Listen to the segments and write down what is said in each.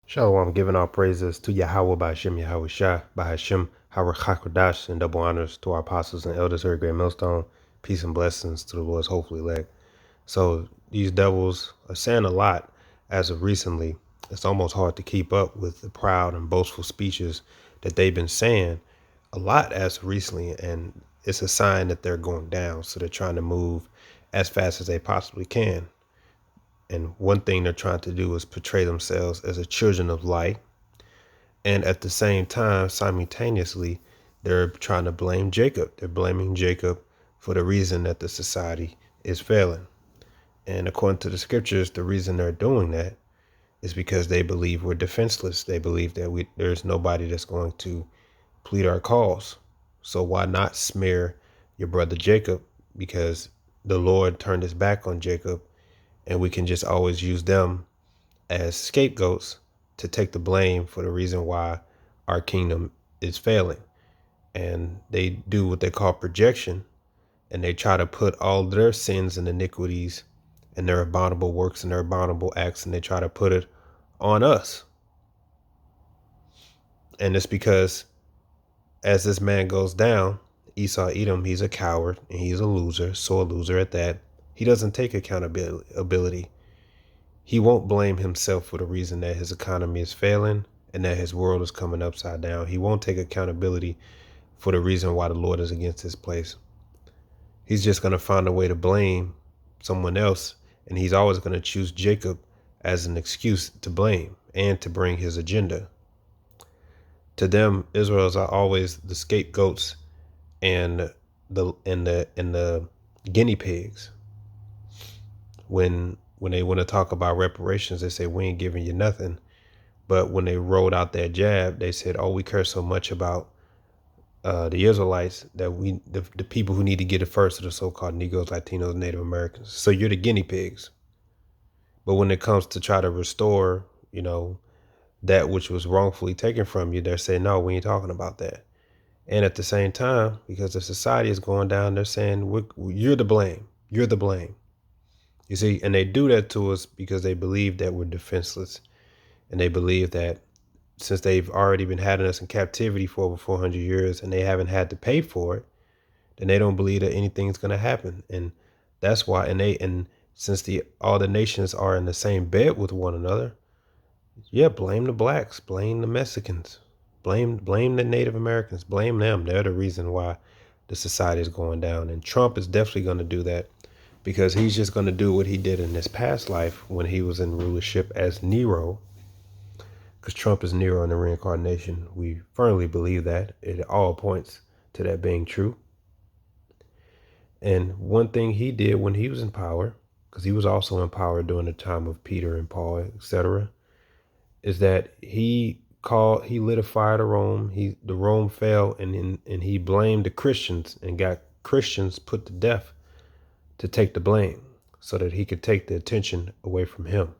Shalom, giving all praises to Yahweh by Hashem, Yahweh Shah, by Hashem, Harakhakodash, and double honors to our apostles and elders, very great millstone. Peace and blessings to the Lord's hopefully elect. So these devils are saying a lot as of recently. It's almost hard to keep up with the proud and boastful speeches that they've been saying a lot as of recently, and it's a sign that they're going down. So they're trying to move as fast as they possibly can. And one thing they're trying to do is portray themselves as a children of light. And at the same time, simultaneously, they're trying to blame Jacob. They're blaming Jacob for the reason that the society is failing. And according to the scriptures, the reason they're doing that is because they believe we're defenseless. They believe that there's nobody that's going to plead our cause. So why not smear your brother Jacob? Because the Lord turned his back on Jacob, and we can just always use them as scapegoats to take the blame for the reason why our kingdom is failing. And they do what they call projection, and they try to put all their sins and iniquities and their abominable works and their abominable acts, and they try to put it on us. And it's because as this man goes down, Esau Edom, he's a coward and he's a loser, so a loser at that. He doesn't take accountability. He won't blame himself for the reason that his economy is failing and that his world is coming upside down. He won't take accountability for the reason why the Lord is against his place. He's just going to find a way to blame someone else, and he's always going to choose Jacob as an excuse to blame and to bring his agenda. To them, Israelites are always the scapegoats and the guinea pigs. When they want to talk about reparations, they say, we ain't giving you nothing. But when they rolled out that jab, they said, oh, we care so much about the Israelites that the people who need to get it first are the so-called Negroes, Latinos, Native Americans. So you're the guinea pigs. But when it comes to try to restore, that which was wrongfully taken from you, they're saying, no, we ain't talking about that. And at the same time, because the society is going down, they're saying, you're the blame. You're the blame. You see, and they do that to us because they believe that we're defenseless. And they believe that since they've already been having us in captivity for over 400 years and they haven't had to pay for it, then they don't believe that anything's going to happen. And that's why, and since all the nations are in the same bed with one another, blame the blacks, blame the Mexicans, blame the Native Americans, blame them. They're the reason why the society is going down. And Trump is definitely going to do that, because he's just going to do what he did in his past life when he was in rulership as Nero, because Trump is Nero in the reincarnation. We firmly believe that. It all points to that being true. And one thing he did when he was in power, because he was also in power during the time of Peter and Paul, etc., is that he lit a fire to Rome. The Rome fell, and he blamed the Christians and got Christians put to death to take the blame so that he could take the attention away from him.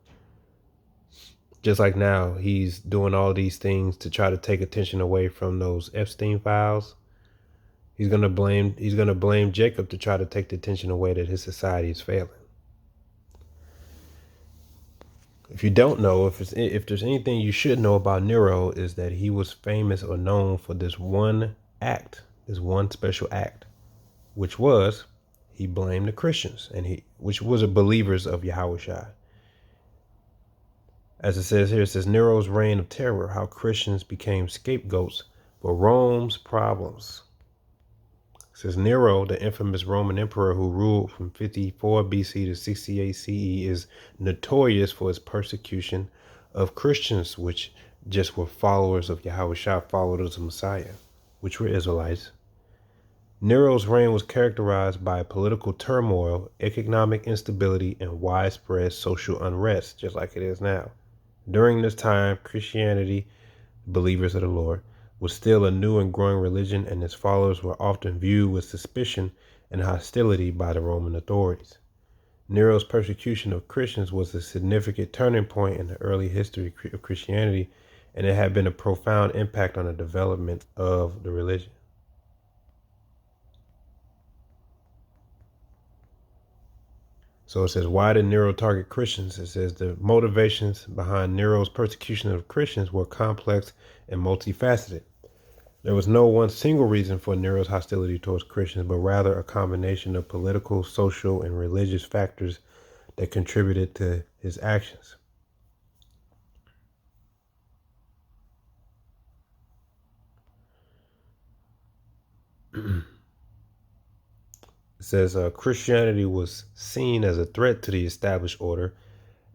Just like now, he's doing all these things to try to take attention away from those Epstein files. He's gonna blame Jacob to try to take the attention away that his society is failing. If you don't know, if there's anything you should know about Nero, is that he was famous or known for this one special act, which was he blamed the Christians, which was the believers of Yahweh Shai. As it says here, it says Nero's reign of terror, how Christians became scapegoats for Rome's problems. It says Nero, the infamous Roman emperor who ruled from 54 BC to 68 CE, is notorious for his persecution of Christians, which just were followers of Yahweh Shai, followers of Messiah, which were Israelites. Nero's reign was characterized by political turmoil, economic instability, and widespread social unrest, just like it is now. During this time, Christianity, believers of the Lord, was still a new and growing religion, and its followers were often viewed with suspicion and hostility by the Roman authorities. Nero's persecution of Christians was a significant turning point in the early history of Christianity, and it had been a profound impact on the development of the religion. So it says, why did Nero target Christians? It says the motivations behind Nero's persecution of Christians were complex and multifaceted. There was no one single reason for Nero's hostility towards Christians, but rather a combination of political, social, and religious factors that contributed to his actions. It says Christianity was seen as a threat to the established order,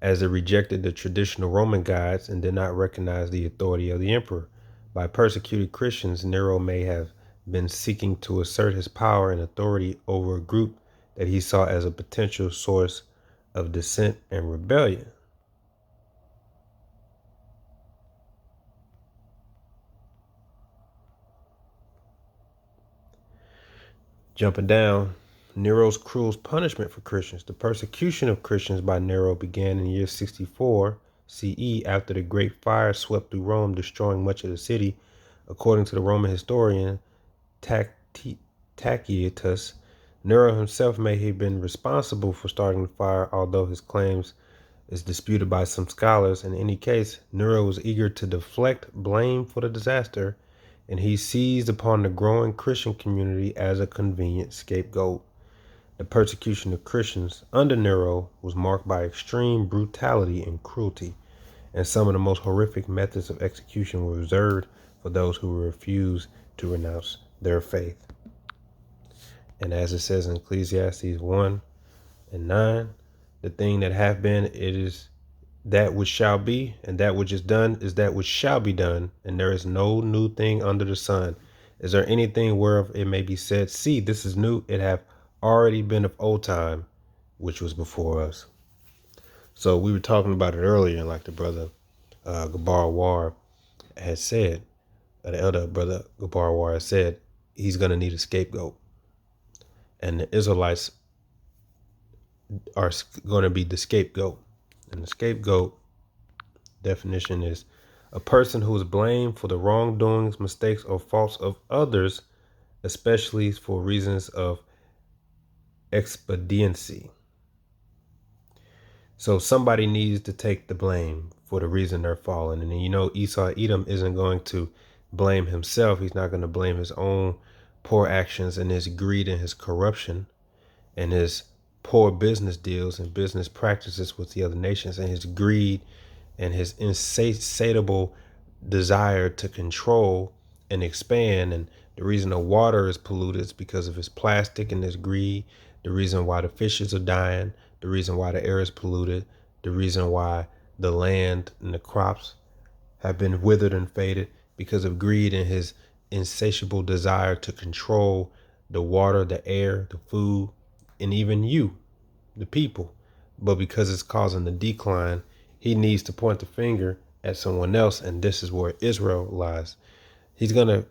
as it rejected the traditional Roman guides and did not recognize the authority of the emperor. By persecuting Christians, Nero may have been seeking to assert his power and authority over a group that he saw as a potential source of dissent and rebellion. Jumping down, Nero's cruel punishment for Christians. The persecution of Christians by Nero began in the year 64 CE after the Great Fire swept through Rome, destroying much of the city. According to the Roman historian Tacitus, Nero himself may have been responsible for starting the fire, although his claims is disputed by some scholars. In any case, Nero was eager to deflect blame for the disaster, and he seized upon the growing Christian community as a convenient scapegoat. The persecution of Christians under Nero was marked by extreme brutality and cruelty, and some of the most horrific methods of execution were reserved for those who refused to renounce their faith. And as it says in Ecclesiastes 1:9, the thing that hath been, it is that which shall be, and that which is done is that which shall be done, and there is no new thing under the sun. Is there anything whereof it may be said, see, this is new? It hath already been of old time, which was before us. So we were talking about it earlier, and like the brother Gabar War had said, the elder brother Gabar War said, he's going to need a scapegoat. And the Israelites are going to be the scapegoat. And the scapegoat definition is a person who is blamed for the wrongdoings, mistakes, or faults of others, especially for reasons of expediency. So somebody needs to take the blame for the reason they're falling. And you know, Esau Edom isn't going to blame himself. He's not going to blame his own poor actions and his greed and his corruption and his poor business deals and business practices with the other nations and his greed and his insatiable desire to control and expand. And the reason the water is polluted is because of his plastic and his greed. The reason why the fishes are dying, the reason why the air is polluted, the reason why the land and the crops have been withered and faded, because of greed and his insatiable desire to control the water, the air, the food, and even you, the people. But because it's causing the decline, he needs to point the finger at someone else, and this is where Israel lies. He's going to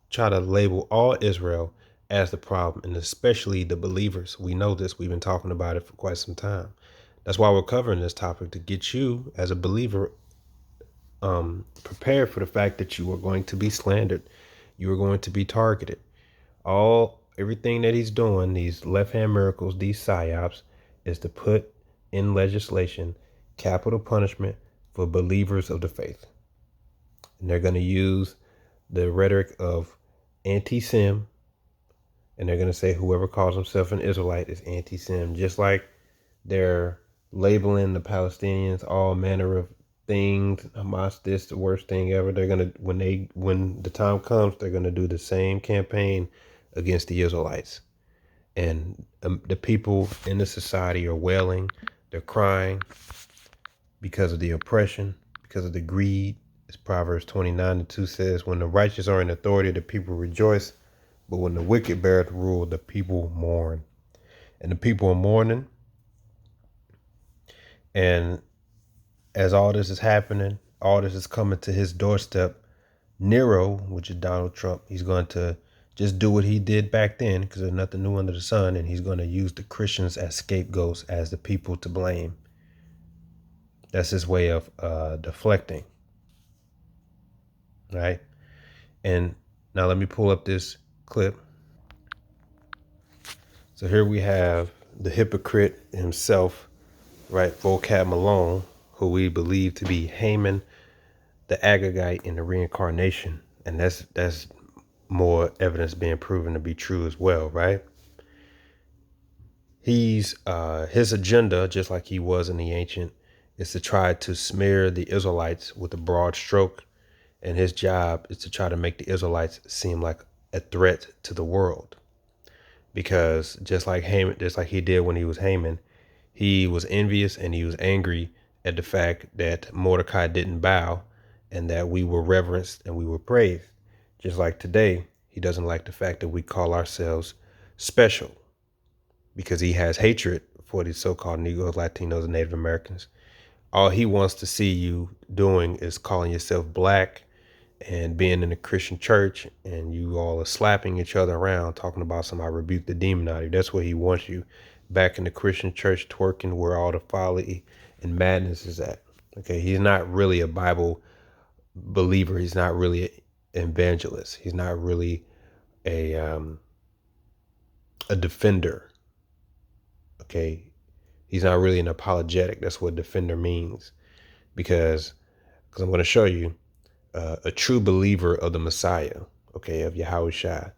try to label all Israel as the problem, and especially the believers. We know this. We've been talking about it for quite some time. That's why we're covering this topic, to get you as a believer prepared for the fact that you are going to be slandered. You are going to be targeted. Everything that he's doing, these left-hand miracles, these psyops, is to put in legislation capital punishment for believers of the faith. And they're going to use the rhetoric of anti-Sem, and they're going to say whoever calls himself an Israelite is anti-Sem, just like they're labeling the Palestinians all manner of things. Hamas, this the worst thing ever. They're going to, when the time comes, they're going to do the same campaign against the Israelites. And the people in the society are wailing, they're crying because of the oppression, because of the greed. As Proverbs 29:2 says, when the righteous are in authority, the people rejoice, but when the wicked beareth rule, the people mourn. And the people are mourning. And as all this is happening, all this is coming to his doorstep, Nero, which is Donald Trump, he's going to just do what he did back then, because there's nothing new under the sun, and he's going to use the Christians as scapegoats, as the people to blame. That's his way of deflecting. Right? And now let me pull up this clip. So here we have the hypocrite himself, right? Vocab Malone, who we believe to be Haman, the Agagite, in the reincarnation. And that's more evidence being proven to be true as well, right? He's his agenda, just like he was in the ancient, is to try to smear the Israelites with a broad stroke, and his job is to try to make the Israelites seem like a threat to the world. Because just like Haman, just like he did when he was Haman, he was envious and he was angry at the fact that Mordecai didn't bow and that we were reverenced and we were praised. Just like today, he doesn't like the fact that we call ourselves special, because he has hatred for these so-called Negroes, Latinos, and Native Americans. All he wants to see you doing is calling yourself black and being in a Christian church, and you all are slapping each other around, talking about somebody rebuke the demon out of you. That's where he wants you, back in the Christian church, twerking where all the folly and madness is at. Okay, he's not really a Bible believer. He's not really an evangelist. He's not really a defender. Okay, he's not really an apologetic. That's what defender means, because I'm going to show you a true believer of the Messiah, okay, of Yahushua,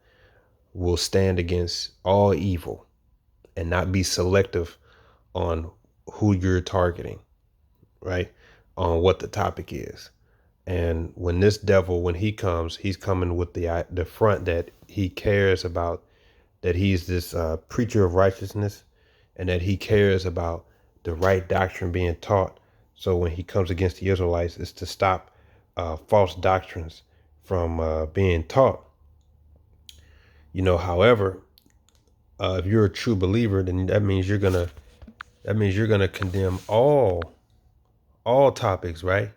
will stand against all evil and not be selective on who you're targeting, right, on what the topic is. And when this devil, when he comes, he's coming with the front that he cares about, that he's this preacher of righteousness, and that he cares about the right doctrine being taught. So when he comes against the Israelites, it's to stop false doctrines from being taught. However, if you're a true believer, then that means you're gonna condemn all topics, right?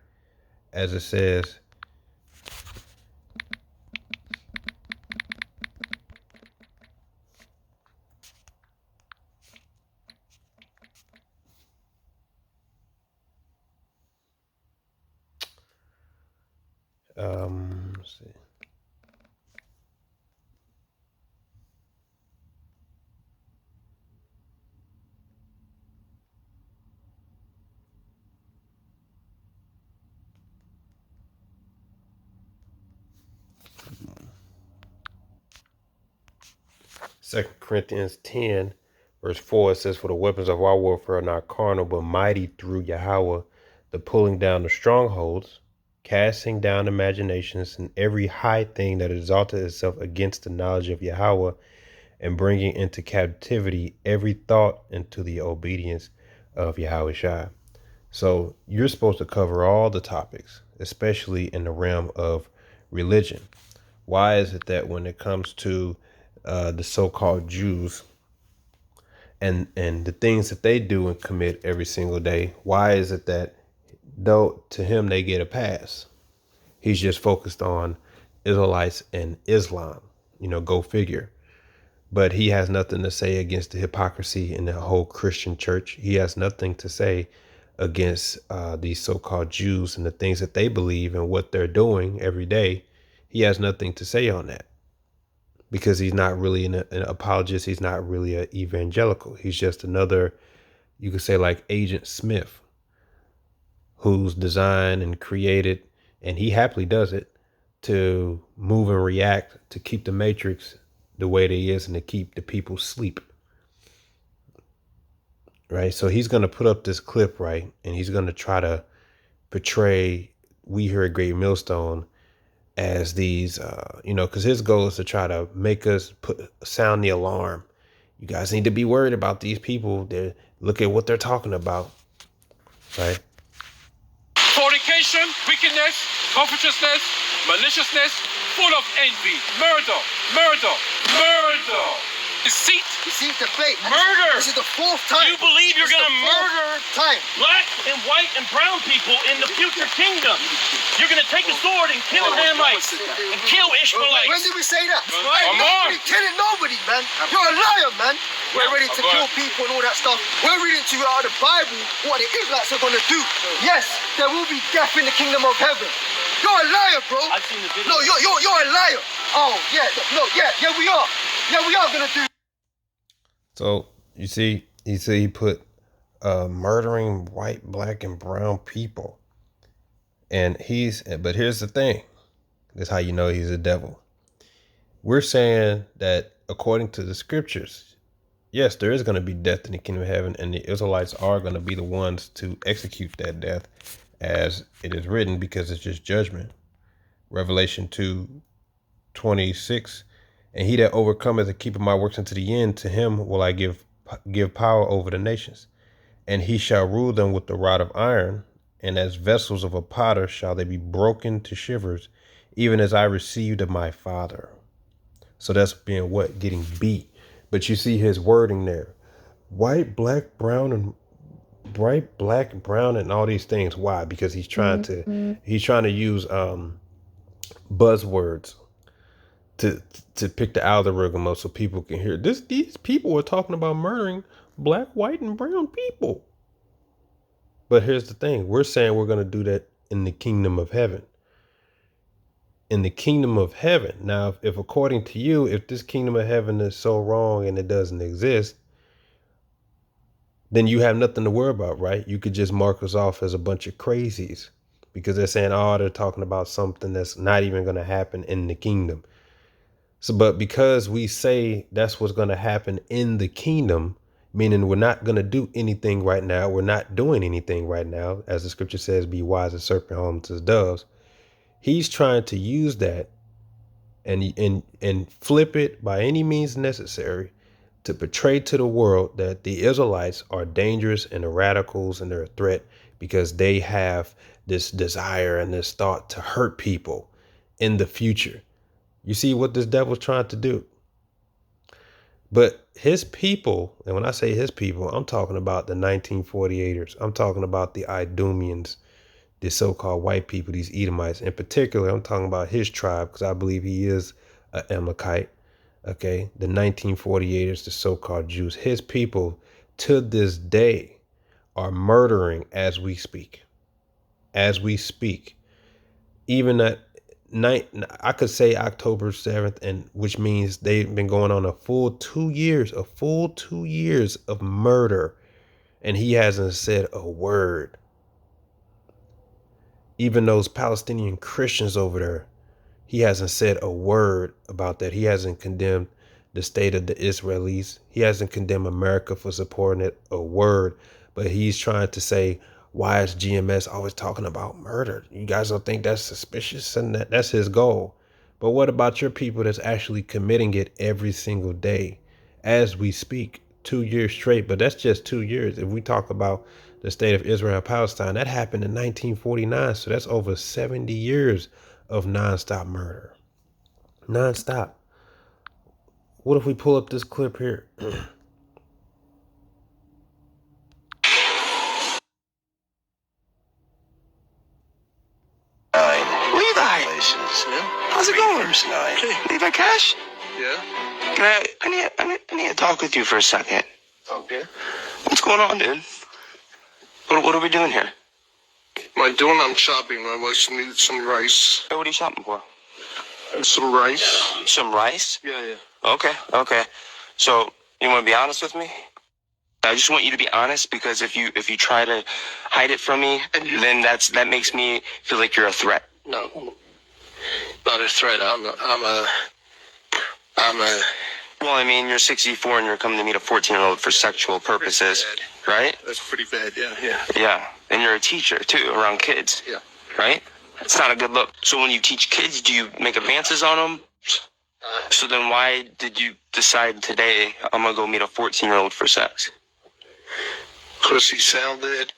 As it says, let's see. 2 Corinthians 10, verse 4, it says, "For the weapons of our warfare are not carnal, but mighty through Yahweh, the pulling down of strongholds, casting down imaginations, and every high thing that exalted itself against the knowledge of Yahweh, and bringing into captivity every thought into the obedience of Yahushua." So you're supposed to cover all the topics, especially in the realm of religion. Why is it that when it comes to the so-called Jews and the things that they do and commit every single day, why is it that though to him they get a pass? He's just focused on Israelites and Islam, go figure. But he has nothing to say against the hypocrisy in the whole Christian church. He has nothing to say against these so-called Jews and the things that they believe and what they're doing every day. He has nothing to say on that, because he's not really an apologist. He's not really an evangelical. He's just another, you could say, like Agent Smith, who's designed and created, and he happily does it, to move and react to keep the matrix the way it is and to keep the people asleep. Right. So he's going to put up this clip, right, and he's going to try to portray we here at Great Millstone as these, because his goal is to try to make us sound the alarm. You guys need to be worried about these people. Look at what they're talking about, right? Fornication, wickedness, covetousness, maliciousness, full of envy, murder, deceit, debate. murder. This is the fourth time. You believe you're going to murder black and white and brown people in the future kingdom. You're going to take a sword and kill Hamites and kill Ishmaelites. When did we say that? Come on. Ain't killing nobody, man. You're a liar, man. We're ready to kill people and all that stuff. We're reading to you out of the Bible what the Israelites are going to do. Yes, there will be death in the kingdom of heaven. You're a liar, bro. I've seen the video. No, you're a liar. Oh, yeah, no, yeah, we are. Yeah, we are going to do. So you see, He said he put murdering white, black, and brown people. But here's the thing. That's how you know he's a devil. We're saying that according to the scriptures, yes, there is going to be death in the kingdom of heaven, and the Israelites are going to be the ones to execute that death as it is written, because it's just judgment. Revelation 2:26, and he that overcometh and keepeth my works unto the end, to him will I give power over the nations, and he shall rule them with the rod of iron, and as vessels of a potter shall they be broken to shivers, even as I received of my Father. So that's being what? Getting beat. But you see his wording there. White, black, brown, and bright black, brown, and all these things. Why? Because he's trying to use buzzwords to pick the algorithm up so people can hear this. These people are talking about murdering black, white, and brown people. But here's the thing. We're saying we're going to do that in the kingdom of heaven. In the kingdom of heaven. Now, if according to you, if this kingdom of heaven is so wrong and it doesn't exist, then you have nothing to worry about, right? You could just mark us off as a bunch of crazies because they're saying, oh, they're talking about something that's not even going to happen in the kingdom. So, but because we say that's what's going to happen in the kingdom, meaning we're not going to do anything right now. We're not doing anything right now. As the scripture says, be wise as serpent, harmless as doves. He's trying to use that and flip it by any means necessary to portray to the world that the Israelites are dangerous and the radicals and they're a threat because they have this desire and this thought to hurt people in the future. You see what this devil's trying to do. But his people, and when I say his people, I'm talking about the 1948ers. I'm talking about the Idumeans, the so-called white people, these Edomites. In particular, I'm talking about his tribe because I believe he is an Amalekite. Okay, the 1948ers, the so-called Jews, his people to this day are murdering as we speak. As we speak. Even at night, I could say October 7th, and which means they've been going on a full 2 years of murder. And he hasn't said a word. Even those Palestinian Christians over there, he hasn't said a word about that. He hasn't condemned the state of the Israelis. He hasn't condemned America for supporting it a word. But he's trying to say, why is GMS always talking about murder? You guys don't think that's suspicious? And that's his goal. But what about your people that's actually committing it every single day as we speak? 2 years straight. But that's just 2 years. If we talk about the state of Israel and Palestine, that happened in 1949. So that's over 70 years of nonstop murder. Nonstop. What if we pull up this clip here? Levi. How's it going? Okay. Levi Cash? Yeah? I need to talk with you for a second. Okay. What's going on, dude? What are we doing here? What am I doing? I'm shopping. My wife needs some rice. Hey, what are you shopping for? And some rice. Some rice? Yeah. Okay. So, you want to be honest with me? I just want you to be honest, because if you try to hide it from me, then that makes me feel like you're a threat. No. Not a threat. I'm a Well, I mean, you're 64 and you're coming to meet a 14-year-old for sexual purposes, right? That's pretty bad, yeah. Yeah, and you're a teacher, too, around kids. Yeah. Right? That's not a good look. So when you teach kids, do you make advances on them? So then why did you decide today, I'm going to go meet a 14-year-old for sex? Because he sounded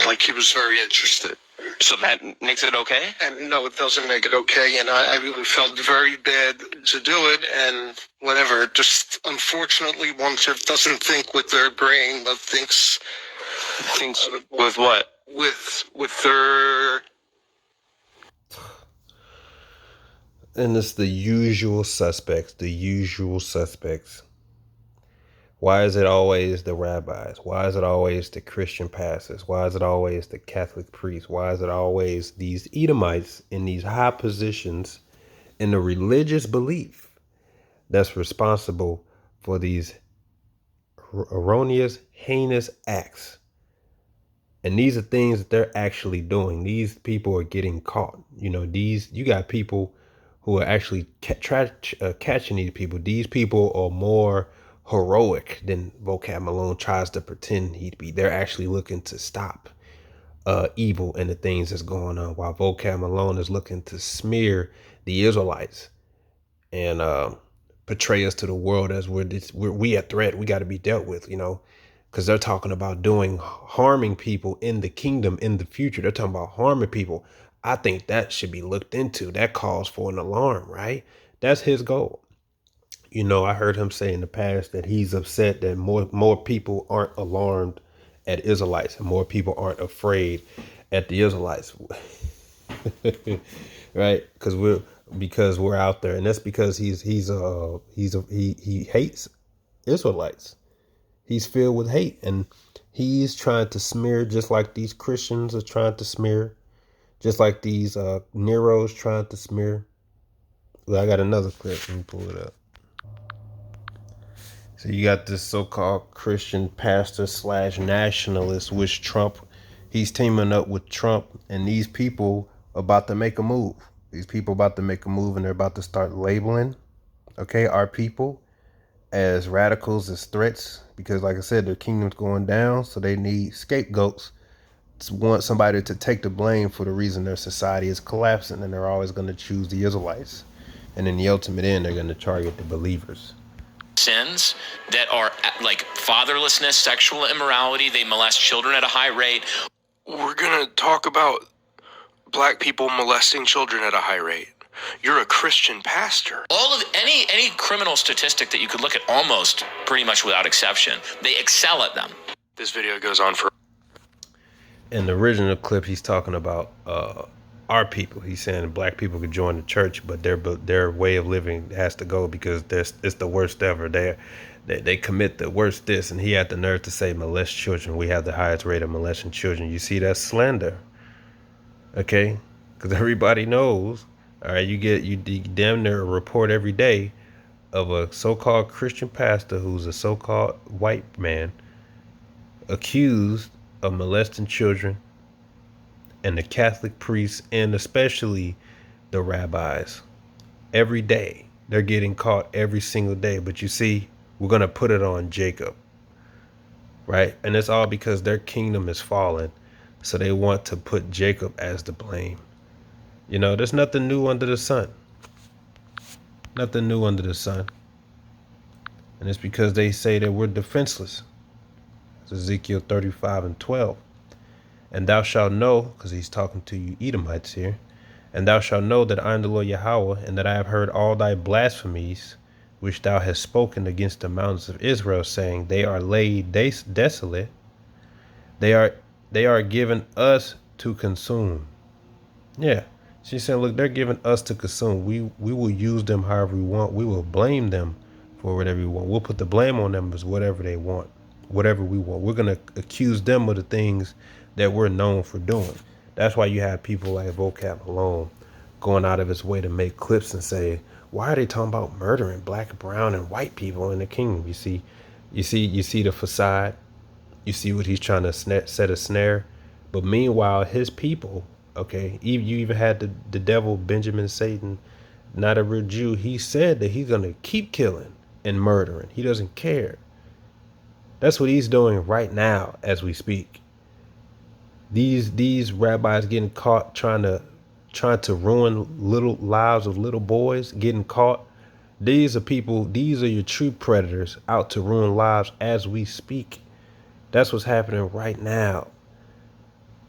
like he was very interested. So that makes it okay? And no, it doesn't make it okay. And I really felt very bad to do it. And whatever, just unfortunately, one just doesn't think with their brain, but thinks with what? With their. And it's the usual suspects. Why is it always the rabbis? Why is it always the Christian pastors? Why is it always the Catholic priests? Why is it always these Edomites in these high positions in the religious belief that's responsible for these erroneous, heinous acts. And these are things that they're actually doing. These people are getting caught. You got people who are actually catching these people. These people are more heroic than Vocab Malone tries to pretend he'd be. They're actually looking to stop evil and the things that's going on, while Vocab Malone is looking to smear the Israelites and portray us to the world as we at threat. We got to be dealt with, because they're talking about harming people in the kingdom in the future. They're talking about harming people. I think that should be looked into. That calls for an alarm, right? That's his goal. I heard him say in the past that he's upset that more people aren't alarmed at Israelites and more people aren't afraid at the Israelites. Right? Because we're out there, and that's because he hates Israelites. He's filled with hate, and he's trying to smear, just like these Christians are trying to smear, just like these Nero's trying to smear. Well, I got another clip. Let me pull it up. So you got this so-called Christian pastor / nationalist, which Trump, he's teaming up with Trump, and these people about to make a move. These people about to make a move, and they're about to start labeling, our people as radicals, as threats, because like I said, their kingdom's going down, so they need scapegoats to want somebody to take the blame for the reason their society is collapsing, and they're always going to choose the Israelites. And in the ultimate end, they're going to target the believers. Sins that are like fatherlessness, sexual immorality. They molest children at a high rate. We're going to talk about black people molesting children at a high rate. You're a Christian pastor. All of any criminal statistic that you could look at, almost pretty much without exception, they excel at them. This video goes on for. In the original clip, he's talking about our people. He's saying black people could join the church, but their way of living has to go because it's the worst ever. They commit the worst this, and he had the nerve to say molest children. We have the highest rate of molesting children. You see, that's slander. Okay, because everybody knows. All right, you damn near a report every day of a so-called Christian pastor who's a so-called white man accused of molesting children, and the Catholic priests, and especially the rabbis, every day. They're getting caught every single day. But you see, we're going to put it on Jacob, right? And it's all because their kingdom is fallen, so they want to put Jacob as the blame. There's nothing new under the sun. Nothing new under the sun. And it's because they say that we're defenseless. It's Ezekiel 35:12. And thou shalt know, because he's talking to you Edomites here, and thou shalt know that I am the Lord Yahweh, and that I have heard all thy blasphemies, which thou hast spoken against the mountains of Israel, saying, they are laid desolate. They are given us to consume. Yeah. She said, look, they're giving us to consume. We will use them however we want. We will blame them for whatever we want. We'll put the blame on them as whatever they want, whatever we want. We're going to accuse them of the things that we're known for doing. That's why you have people like Vocab Malone going out of his way to make clips and say, why are they talking about murdering black, brown, and white people in the kingdom? You see the facade. You see what he's trying to set a snare. But meanwhile, his people, okay, you even had the devil, Benjamin Satan, not a real Jew. He said that he's going to keep killing and murdering. He doesn't care. That's what he's doing right now as we speak. These rabbis getting caught trying to ruin little lives of little boys, getting caught. These are your true predators out to ruin lives as we speak. That's what's happening right now.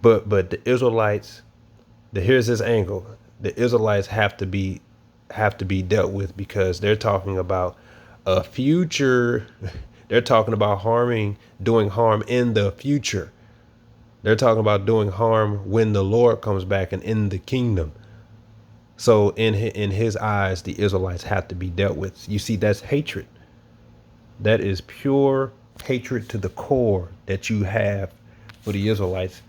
But the Israelites, here's this angle. The Israelites have to be dealt with because they're talking about a future. They're talking about doing harm in the future. They're talking about doing harm when the Lord comes back and in the kingdom. So in his eyes, the Israelites have to be dealt with. You see, that's hatred. That is pure hatred to the core that you have for the Israelites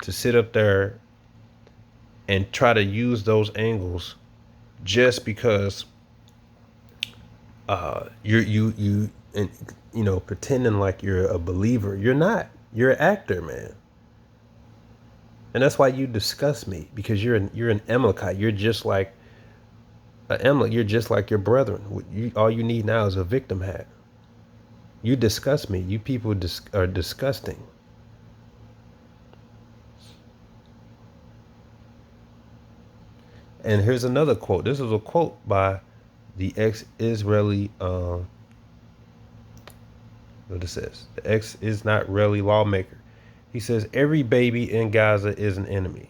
to sit up there and try to use those angles just because and pretending like you're a believer. You're not. You're an actor, man. And that's why you disgust me, because you're an Amalekite. You're just like an Amalek. You're just like your brethren. All you need now is a victim hat. You disgust me. You people are disgusting. And here's another quote. This is a quote by the ex-Israeli, what it says, the ex-Israeli lawmaker. He says, every baby in Gaza is an enemy.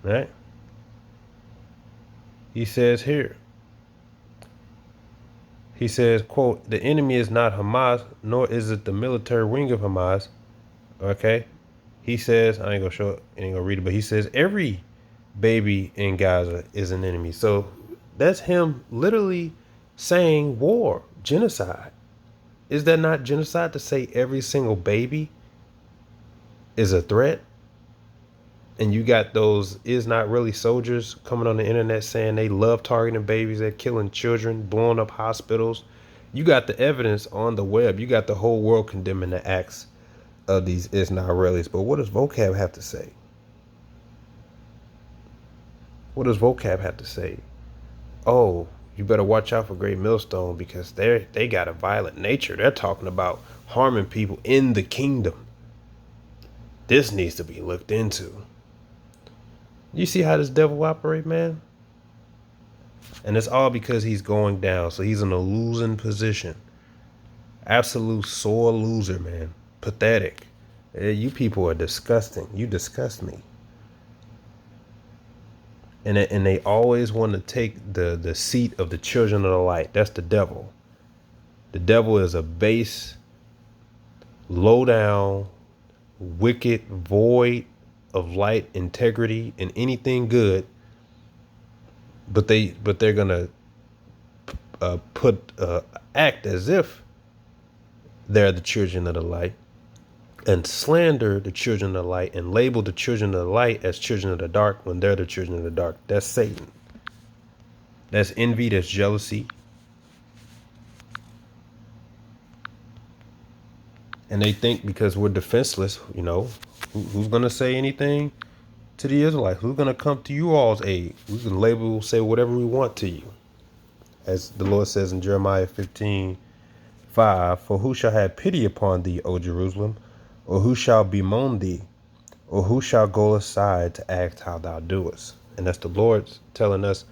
Right? He says here, he says, quote, the enemy is not Hamas, nor is it the military wing of Hamas. Okay? He says, I ain't gonna read it, but he says, every baby in Gaza is an enemy. So that's him literally saying war, genocide. Is that not genocide to say every single baby is a threat? And you got those is not really soldiers coming on the internet saying they love targeting babies, they're killing children, blowing up hospitals. You got the evidence on the web. You got the whole world condemning the acts of these is not Israelis. But what does Vocab have to say? What does Vocab have to say? Oh, you better watch out for Great Millstone because they got a violent nature. They're talking about harming people in the kingdom. This needs to be looked into. You see how this devil operate, man? And it's all because he's going down. So he's in a losing position. Absolute sore loser, man. Pathetic. You people are disgusting. You disgust me. And they always want to take the seat of the children of the light. That's the devil. The devil is a base, low down, wicked, void of light, integrity, and anything good. But they're gonna act as if they're the children of the light, and slander the children of the light, and label the children of the light as children of the dark when they're the children of the dark. That's Satan. That's envy. That's jealousy. And they think because we're defenseless, who's going to say anything to the Israelites? Who's going to come to you all's aid? We can label, say whatever we want to you. As the Lord says in Jeremiah 15:5, for who shall have pity upon thee, O Jerusalem? Or who shall bemoan thee? Or who shall go aside to ask how thou doest? And that's the Lord telling us,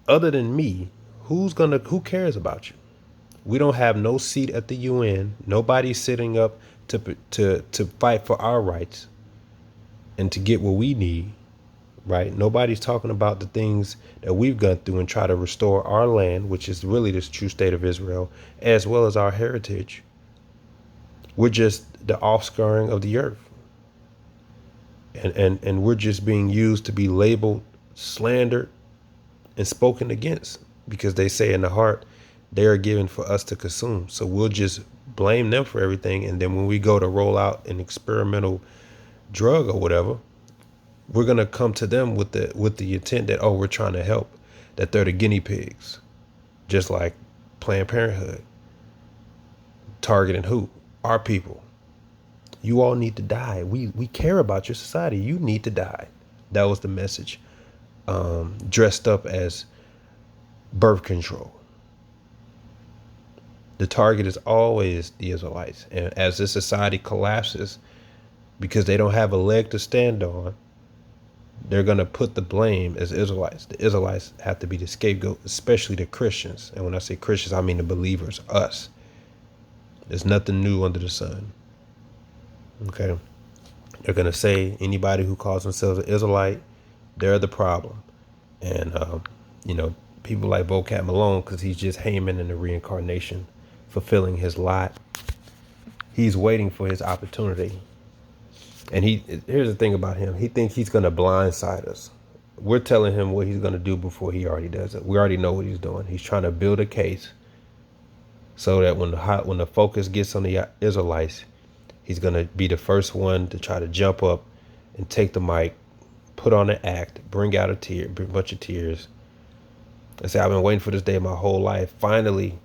other than me, who cares about you? We don't have no seat at the UN. Nobody's sitting up to fight for our rights and to get what we need, right? Nobody's talking about the things that we've gone through and try to restore our land, which is really this true state of Israel, as well as our heritage. We're just the offscouring of the earth. And we're just being used to be labeled, slandered, and spoken against, because they say in the heart, they are given for us to consume. So we'll just blame them for everything. And then when we go to roll out an experimental drug or whatever, we're going to come to them with the intent that, oh, we're trying to help, that they're the guinea pigs, just like Planned Parenthood. Targeting who? Our people. You all need to die. We care about your society. You need to die. That was the message, dressed up as birth control. The target is always the Israelites. And as this society collapses, because they don't have a leg to stand on, they're going to put the blame as Israelites. The Israelites have to be the scapegoat, especially the Christians. And when I say Christians, I mean the believers, us. There's nothing new under the sun. Okay. They're going to say anybody who calls themselves an Israelite, they're the problem. And, people like Vocab Malone, because he's just Haman in the reincarnation, fulfilling his lot. He's waiting for his opportunity. And here's the thing about him. He thinks he's going to blindside us. We're telling him what he's going to do before he already does it. We already know what he's doing. He's trying to build a case so that when the focus gets on the Israelites, he's going to be the first one to try to jump up and take the mic, put on an act, bring out a bunch of tears, and say, I've been waiting for this day my whole life. Finally,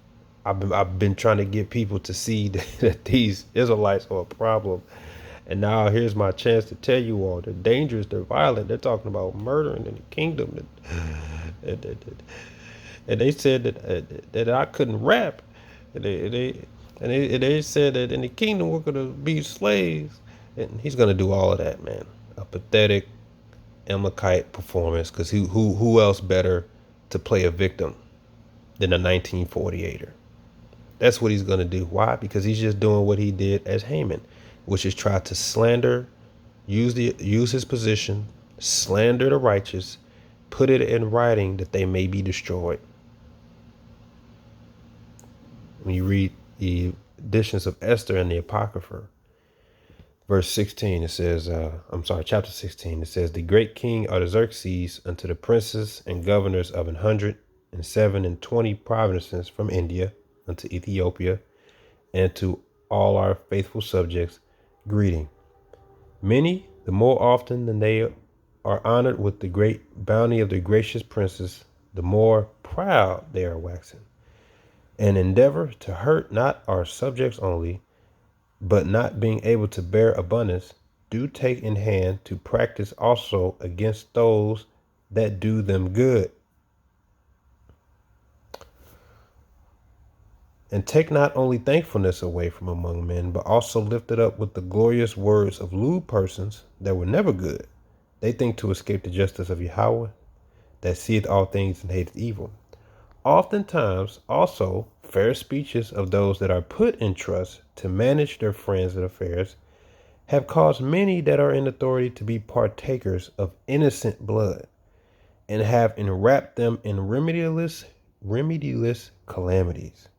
I've been trying to get people to see that these Israelites are a problem. And now here's my chance to tell you all they're dangerous, they're violent, they're talking about murdering in the kingdom. And they said that I couldn't rap. And they said that in the kingdom we're gonna be slaves. And he's gonna do all of that, man. A pathetic Amalekite performance, because who else better to play a victim than a 1948er? That's what he's going to do. Why? Because he's just doing what he did as Haman, which is try to slander, use his position, slander the righteous, put it in writing that they may be destroyed. When you read the editions of Esther and the Apocrypha, verse 16, it says, chapter 16, it says, the great king Artaxerxes unto the princes and governors of 127 provinces from India unto Ethiopia, and to all our faithful subjects, greeting. Many, the more often than they are honored with the great bounty of the gracious princes, the more proud they are waxing, and endeavor to hurt not our subjects only, but not being able to bear abundance, do take in hand to practice also against those that do them good. And take not only thankfulness away from among men, but also lift it up with the glorious words of lewd persons that were never good. They think to escape the justice of Yahweh, that seeth all things and hateth evil. Oftentimes also fair speeches of those that are put in trust to manage their friends and affairs have caused many that are in authority to be partakers of innocent blood, and have enwrapped them in remediless calamities,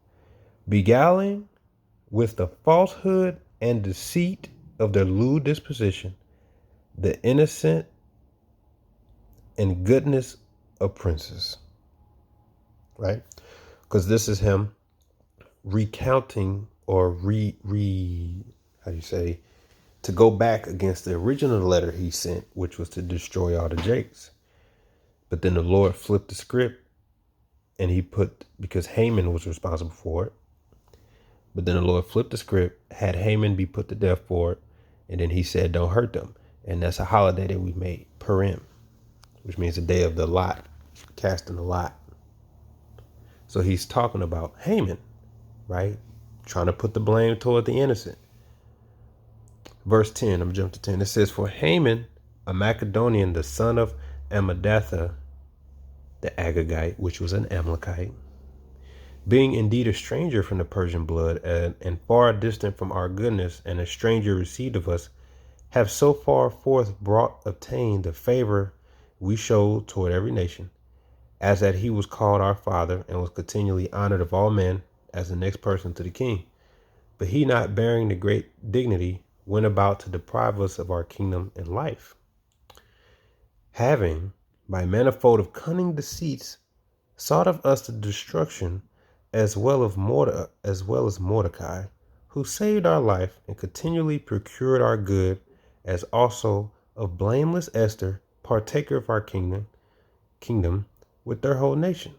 beguiling with the falsehood and deceit of their lewd disposition the innocent and goodness of princes. Right? Because this is him recounting or to go back against the original letter he sent, which was to destroy all the Jakes. But then the Lord flipped the script, and because Haman was responsible for it. But then the Lord flipped the script, had Haman be put to death for it, and then he said, don't hurt them. And that's a holiday that we made, Purim, which means the day of the lot, casting the lot. So he's talking about Haman, right? Trying to put the blame toward the innocent. Verse 10, I'm jumping to 10. It says, for Haman, a Macedonian, the son of Ammedatha, the Agagite, which was an Amalekite, being indeed a stranger from the Persian blood, and far distant from our goodness, and a stranger received of us, have so far forth obtained the favor we showed toward every nation, as that he was called our father, and was continually honored of all men as the next person to the king. But he, not bearing the great dignity, went about to deprive us of our kingdom and life, having, by manifold of cunning deceits, sought of us the destruction, as well as Mordecai, who saved our life and continually procured our good, as also of blameless Esther, partaker of our kingdom with their whole nation.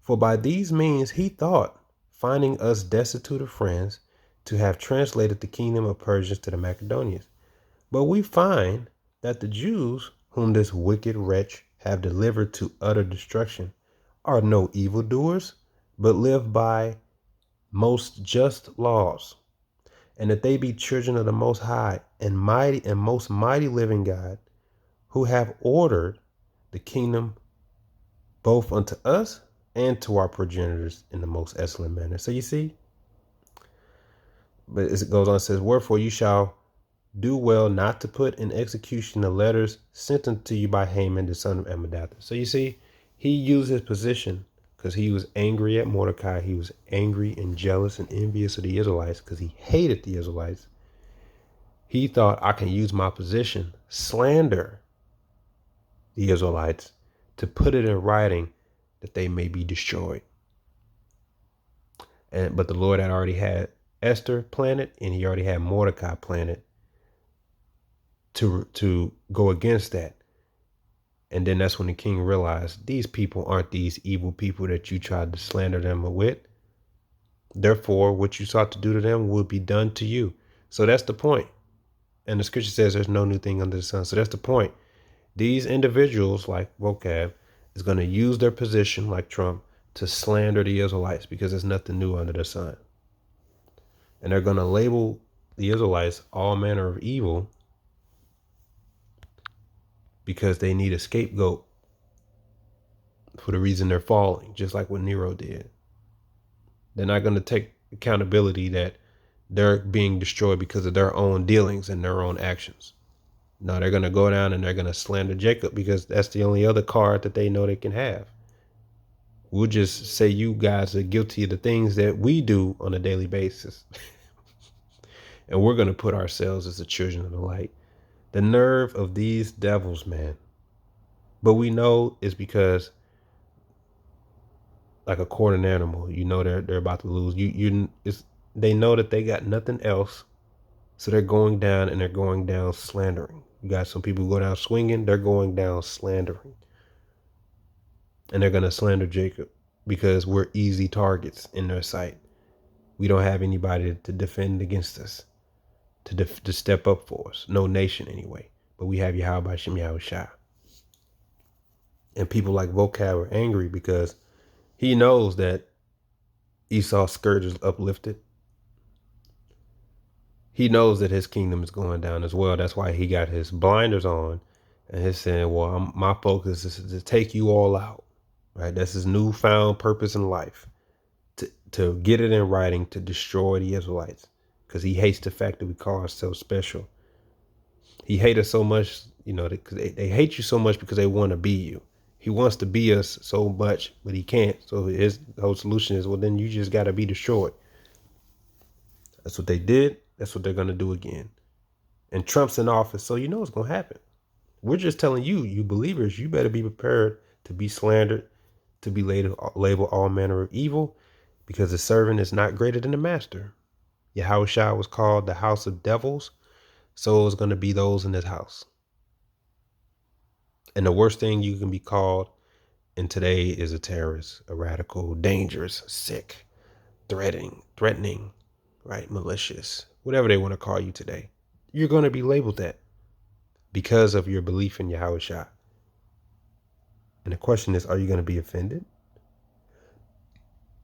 For by these means he thought, finding us destitute of friends, to have translated the kingdom of Persians to the Macedonians. But we find that the Jews, whom this wicked wretch have delivered to utter destruction, are no evildoers, but live by most just laws, and that they be children of the Most High and most mighty living God, who have ordered the kingdom both unto us and to our progenitors in the most excellent manner. So you see, but as it goes on, it says, wherefore you shall do well not to put in execution the letters sent unto you by Haman, the son of Ammedatha. So you see, he used his position because he was angry at Mordecai. He was angry and jealous and envious of the Israelites because he hated the Israelites. He thought, I can use my position, slander the Israelites, to put it in writing that they may be destroyed. But the Lord had already had Esther planted, and he already had Mordecai planted to go against that. And then that's when the king realized these people aren't these evil people that you tried to slander them with. Therefore, what you sought to do to them will be done to you. So that's the point. And the scripture says there's no new thing under the sun. So that's the point. These individuals like Vocab is going to use their position like Trump to slander the Israelites because there's nothing new under the sun. And they're going to label the Israelites all manner of evil because they need a scapegoat for the reason they're falling, just like what Nero did. They're not going to take accountability that they're being destroyed because of their own dealings and their own actions. No, they're going to go down and they're going to slander Jacob because that's the only other card that they know they can have. We'll just say you guys are guilty of the things that we do on a daily basis. And we're going to put ourselves as the children of the light. The nerve of these devils, man. But we know it's because, like a cornered animal, you know they're about to lose. They know that they got nothing else, so they're going down and they're going down slandering. You got some people who go down swinging, they're going down slandering, and they're gonna slander Jacob because we're easy targets in their sight. We don't have anybody to defend against us, to step up for us. No nation anyway, but we have Yahweh by Shem Yahweh Shah. And people like Vocab are angry because he knows that Esau's scourge is uplifted. He knows that his kingdom is going down as well. That's why he got his blinders on and he's saying, well, my focus is to take you all out, right? That's his newfound purpose in life, to get it in writing, to destroy the Israelites, because he hates the fact that we call ourselves special. He hates us so much, because they hate you so much because they want to be you. He wants to be us so much, but he can't. So his whole solution is, well, then you just got to be destroyed. That's what they did. That's what they're going to do again. And Trump's in office, so you know what's going to happen. We're just telling you, you believers, you better be prepared to be slandered, to be labeled all manner of evil, because the servant is not greater than the master. Yahweh Shah was called the house of devils, so it's going to be those in this house. And the worst thing you can be called in today is a terrorist, a radical, dangerous, sick, threatening, right? Malicious, whatever they want to call you today. You're going to be labeled that because of your belief in Yahweh Shah. And the question is, are you going to be offended?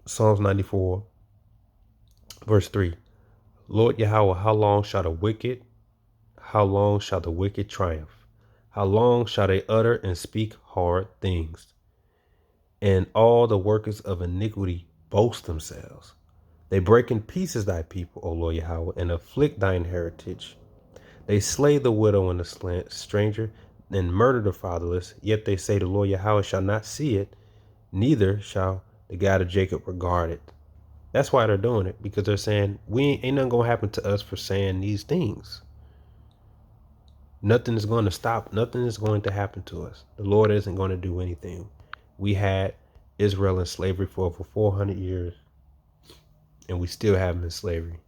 Psalms 94, verse 3. Lord Yahweh, how long shall the wicked triumph? How long shall they utter and speak hard things? And all the workers of iniquity boast themselves. They break in pieces thy people, O Lord Yahweh, and afflict thine heritage. They slay the widow and the stranger, and murder the fatherless. Yet they say the Lord Yahweh shall not see it, neither shall the God of Jacob regard it. That's why they're doing it, because they're saying, ain't nothing going to happen to us for saying these things. Nothing is going to stop. Nothing is going to happen to us. The Lord isn't going to do anything. We had Israel in slavery for over 400 years, and we still have them in slavery.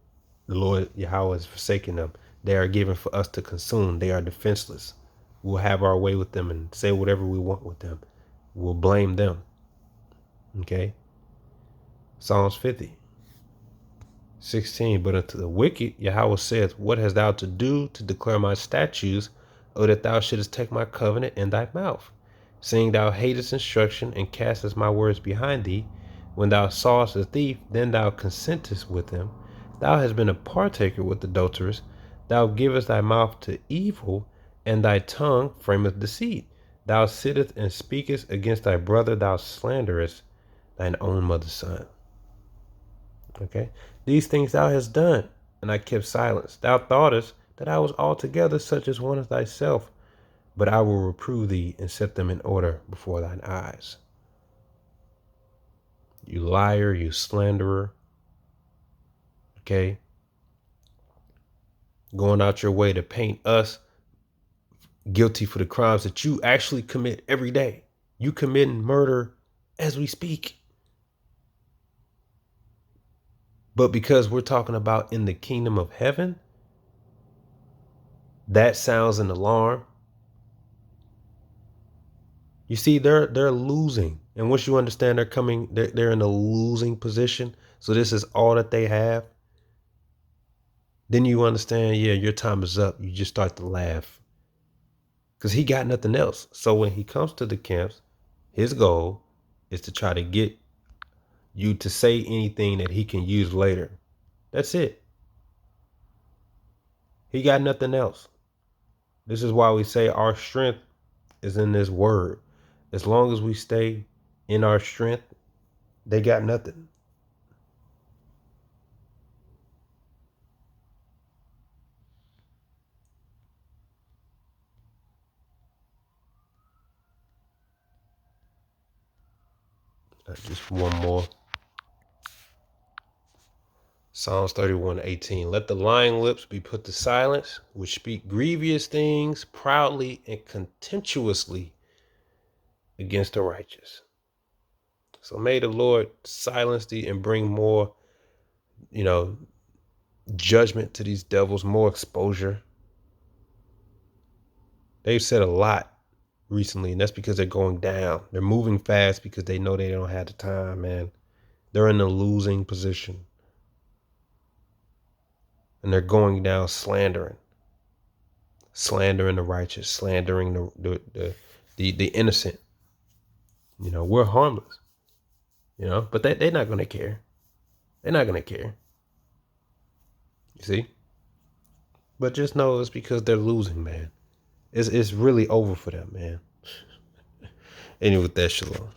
The Lord Yahweh has forsaken them. They are given for us to consume. They are defenseless. We'll have our way with them and say whatever we want with them. We'll blame them. Okay? Psalms 50, 16. But unto the wicked, Yahweh saith, what hast thou to do to declare my statutes, O that thou shouldest take my covenant in thy mouth? Seeing thou hatest instruction and castest my words behind thee, when thou sawest a thief, then thou consentest with him. Thou hast been a partaker with adulterers. Thou givest thy mouth to evil, and thy tongue frameth deceit. Thou sittest and speakest against thy brother. Thou slanderest thine own mother's son. Okay? These things thou hast done, and I kept silence. Thou thoughtest that I was altogether such as one as thyself, but I will reprove thee and set them in order before thine eyes. You liar, you slanderer. Okay? Going out your way to paint us guilty for the crimes that you actually commit every day. You committing murder as we speak. But because we're talking about in the kingdom of heaven, that sounds an alarm. You see, they're losing. And once you understand they're in a losing position. So this is all that they have. Then you understand, yeah, your time is up. You just start to laugh. Because he got nothing else. So when he comes to the camps, his goal is to try to get you to say anything that he can use later. That's it. He got nothing else. This is why we say our strength is in this word. As long as we stay in our strength, they got nothing. Just one more. Psalms 31:18. Let the lying lips be put to silence, which speak grievous things proudly and contemptuously against the righteous. So may the Lord silence thee and bring more, judgment to these devils, more exposure. They've said a lot recently, and that's because they're going down. They're moving fast because they know they don't have the time, man. They're in a losing position. And they're going down slandering the righteous, slandering the innocent. We're harmless, but they're not going to care. They're not going to care. You see? But just know it's because they're losing, man. It's really over for them, man. Anyway, with that, shalom.